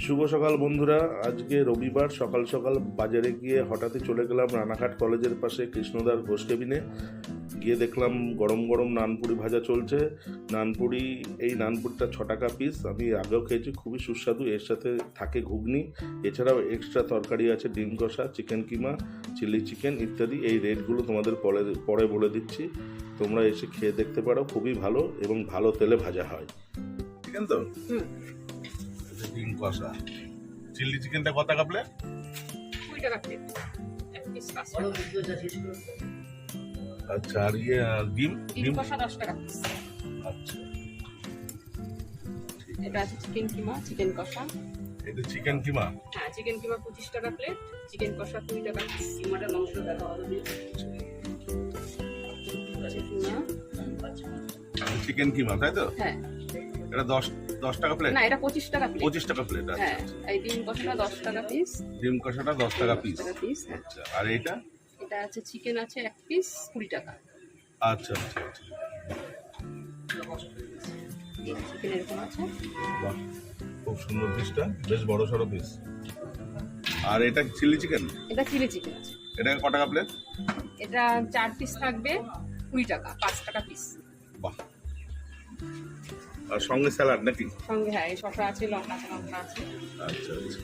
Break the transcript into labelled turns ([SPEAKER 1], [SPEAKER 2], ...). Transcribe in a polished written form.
[SPEAKER 1] শুভ সকাল বন্ধুরা। আজকে রবিবার সকাল সকাল বাজারে গিয়ে হঠাৎই চলে গেলাম রানাঘাট কলেজের পাশে কৃষ্ণদার ঘোষ কেবিনে। গিয়ে দেখলাম গরম গরম নানপুরি ভাজা চলছে। নানপুরি, এই নানপুরিটা 6 টাকা পিস। আমি আগেও খেয়েছি, খুবই সুস্বাদু। এর সাথে থাকে ঘুগনি, এছাড়াও এক্সট্রা তরকারি আছে, ডিম কষা, চিকেন কিমা, চিলি চিকেন ইত্যাদি। এই রেটগুলো তোমাদের পরে বলে দিচ্ছি, তোমরা এসে খেয়ে দেখতে পারো। খুবই ভালো এবং ভালো তেলে ভাজা হয়। ঠিক আছে তো? ডিম কষা, চিলি চিকেনটা কত টাকা প্লেট?
[SPEAKER 2] 20 টাকা প্লেট, এক পিস কাঁচা।
[SPEAKER 1] আচ্ছা, আর ডিম
[SPEAKER 2] কষা 10 টাকা পিস।
[SPEAKER 1] আচ্ছা,
[SPEAKER 2] এটা আছে চিকেন কিমা, চিকেন কষা।
[SPEAKER 1] এটা চিকেন কিমা?
[SPEAKER 2] হ্যাঁ, চিকেন কিমা 25 টাকা প্লেট, চিকেন কষা 20 টাকা পিস। কিমাটা মাংস দেখা হবে।
[SPEAKER 1] চিকেন কিমা, তাই তো?
[SPEAKER 2] হ্যাঁ।
[SPEAKER 1] এটা 10 টাকা প্লেট?
[SPEAKER 2] না, এটা 25 টাকা প্লেট।
[SPEAKER 1] 25 টাকা প্লেট। আচ্ছা,
[SPEAKER 2] হ্যাঁ, এই ডিম কষাটা 10 টাকা পিস।
[SPEAKER 1] ডিম কষাটা 10 টাকা পিস।
[SPEAKER 2] হ্যাঁ।
[SPEAKER 1] আচ্ছা, আর এটা?
[SPEAKER 2] এটা আছে চিকেন আছে এক পিস 20 টাকা।
[SPEAKER 1] আচ্ছা আচ্ছা আচ্ছা,
[SPEAKER 2] চিকেন এরকম আছে।
[SPEAKER 1] বাহ, খুব সুন্দর পিসটা, বেশ বড় সড়ো পিস। আর এটা চিলি চিকেন?
[SPEAKER 2] এটা চিলি চিকেন আছে।
[SPEAKER 1] এটা কত টাকা প্লেট?
[SPEAKER 2] এটা 4 পিস থাকবে 20 টাকা, 5 টাকা পিস।
[SPEAKER 1] বাহ, আর সঙ্গে স্যালাড নাকি?
[SPEAKER 2] সঙ্গে হ্যাঁ, এই শসা আছে, লঙ্কা আছে।
[SPEAKER 1] আচ্ছা আচ্ছা।